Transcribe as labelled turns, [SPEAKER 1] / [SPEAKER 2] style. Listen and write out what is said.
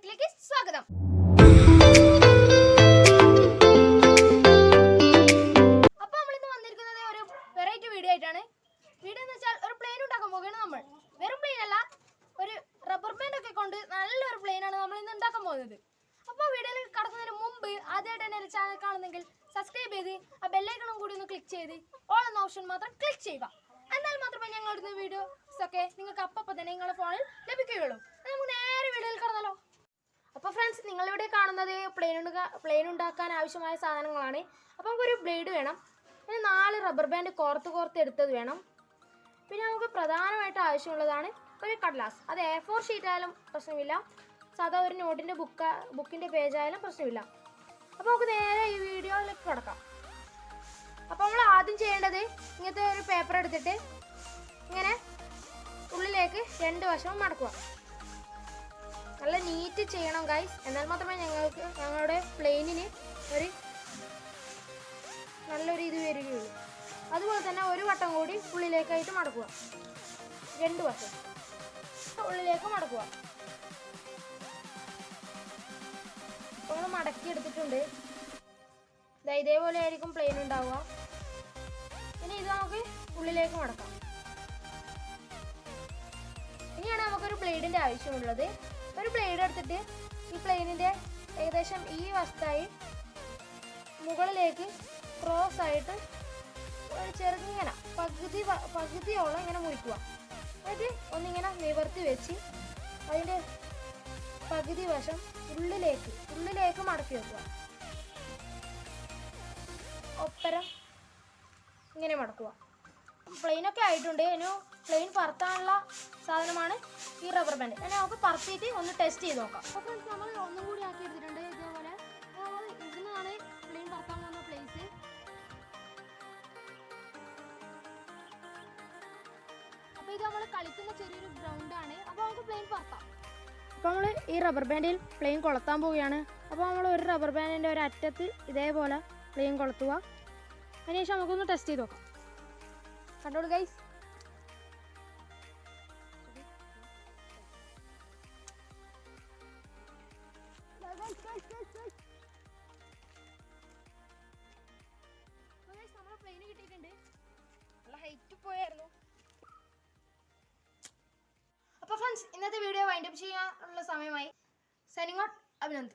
[SPEAKER 1] ടെക്കിലേക്ക് സ്വാഗതം. അപ്പോൾ നമ്മൾ ഇന്ന് വന്നിരിക്കുന്നത് ഒരു വെറൈറ്റി വീഡിയോ ആയിട്ടാണ്. വീഡിയോ എന്ന് വെച്ചാൽ ഒരു പ്ലെയിൻ ഉണ്ടാക്കാൻ പോകുകയാണ് നമ്മൾ. വെറും പ്ലെയിൻ അല്ല, ഒരു റബ്ബർ ബാൻഡ് ഒക്കെ കൊണ്ട് നല്ലൊരു പ്ലെയിനാണ് നമ്മൾ ഇന്ന് ഉണ്ടാക്കാൻ പോകുന്നത്. അപ്പോൾ വീഡിയോയിൽ കടക്കുന്നതിന് മുമ്പ് ആദ്യമായിട്ട് തന്നെ ചാനൽ കാണുന്നെങ്കിൽ സബ്സ്ക്രൈബ് ചെയ്ത് ആ ബെല്ലൈക്കണും കൂടി ഒന്ന് ക്ലിക്ക് ചെയ്ത് ഓൾ എന്ന ഓപ്ഷൻ മാത്രം ക്ലിക്ക് ചെയ്യുക. എന്നാൽ മാത്രമേ ഞങ്ങളുടെ വീഡിയോസ് ഒക്കെ നിങ്ങൾക്ക് അപ്പം തന്നെ നിങ്ങളുടെ ഫോണിൽ ലഭിക്കുകയുള്ളൂ. നമുക്ക് നേരെ വീഡിയോയിൽ കടന്നല്ലോ. അപ്പോൾ ഫ്രണ്ട്സ്, നിങ്ങളിവിടെ കാണുന്നത് പ്ലെയിൻ ഉണ്ടാക്കാൻ ആവശ്യമായ സാധനങ്ങളാണ്. അപ്പോൾ നമുക്കൊരു ബ്ലേഡ് വേണം, പിന്നെ 4 റബ്ബർ ബാൻഡ് കോർത്ത് എടുത്തത് വേണം. പിന്നെ നമുക്ക് പ്രധാനമായിട്ട് ആവശ്യമുള്ളതാണ് ഒരു കടലാസ്. അത് A4 ഷീറ്റ് ആയാലും പ്രശ്നമില്ല, സാധാ ഒരു നോട്ടിൻ്റെ ബുക്കിൻ്റെ പേജ് ആയാലും പ്രശ്നമില്ല. അപ്പോൾ നമുക്ക് നേരെ ഈ വീഡിയോയിലേക്ക് കിടക്കാം. അപ്പോൾ നമ്മൾ ആദ്യം ചെയ്യേണ്ടത് ഇങ്ങനത്തെ ഒരു പേപ്പർ എടുത്തിട്ട് ഇങ്ങനെ ഉള്ളിലേക്ക് 2 വശവും മടക്കുക. നല്ല നീറ്റ് ചെയ്യണം ഗൈസ്, എന്നാൽ മാത്രമേ ഞങ്ങളുടെ പ്ലെയിനിന് ഒരു നല്ലൊരു ഇത് വരികയുള്ളൂ. അതുപോലെ തന്നെ ഒരു വട്ടം കൂടി ഉള്ളിലേക്കായിട്ട് മടക്കുക. 2 വശം ഉള്ളിലേക്ക് മടക്കുക. അപ്പോൾ നമ്മൾ മടക്കി എടുത്തിട്ടുണ്ട്. ഇതേപോലെ ആയിരിക്കും പ്ലെയിൻ ഉണ്ടാവുക. ഇനി ഇത് നമുക്ക് ഉള്ളിലേക്ക് മടക്കാം. ഇനിയാണ് നമുക്കൊരു ബ്ലേഡിൻ്റെ ആവശ്യമുള്ളത്. ഒരു ബ്ലേഡ് എടുത്തിട്ട് ഈ പ്ലെയിനിൻ്റെ ഏകദേശം ഈ വശത്തായി മുകളിലേക്ക് ക്രോസ് ആയിട്ട് ചെറുങ്ങനെ പകുതിയോളം ഇങ്ങനെ മുറിക്കുക. എന്നിട്ട് ഒന്നിങ്ങനെ നിവർത്തി വെച്ച് അതിൻ്റെ പകുതി വശം ഉള്ളിലേക്ക് മടക്കി വെക്കുക. ഒപ്പരം ഇങ്ങനെ മടക്കുക. പ്ലെയിനൊക്കെ ആയിട്ടുണ്ട്. ഇനി പ്ലെയിൻ പറത്താനുള്ള സാധനമാണ് ഈ റബ്ബർ ബാൻഡ്. ഇനി നമുക്ക് പറത്തിയിട്ട് ഒന്ന് ടെസ്റ്റ് ചെയ്ത് നോക്കാം. അപ്പോൾ ഫ്രണ്ട്സ്, നമ്മൾ ഒന്നും കൂടി ആക്കി എടുത്തിട്ടുണ്ട്. ഇതേപോലെ ഇതിനാണ് പ്ലെയിൻ പറത്താൻ പോകുന്ന പ്ലേസ്. അപ്പോൾ ഇത് നമ്മൾ കളിക്കുന്ന ചെറിയൊരു ഗ്രൗണ്ടാണ്. അപ്പോൾ നമുക്ക് പ്ലെയിൻ പറത്താം. അപ്പോൾ നമ്മൾ ഈ റബ്ബർ ബാൻഡിൽ പ്ലെയിൻ കൊളുത്താൻ പോവുകയാണ്. അപ്പോൾ നമ്മൾ ഒരു റബ്ബർ ബാൻഡിൻ്റെ ഒരു അറ്റത്ത് ഇതേപോലെ പ്ലെയിൻ കൊളുത്തുക. അതിനുശേഷം നമുക്കൊന്ന് ടെസ്റ്റ് ചെയ്ത് നോക്കാം. കണ്ടോളൂ ഗൈസ്. നമ്മളെ പ്ലെയിൻ കിട്ടിയിട്ടുണ്ട്. നല്ല ഹൈറ്റ് പോയായിരുന്നു. അപ്പോൾ ഫ്രണ്ട്സ്, ഇന്നത്തെ വീഡിയോ വൈൻഡപ്പ് ചെയ്യാനുള്ള സമയമായി. Signing out, Abhinandan.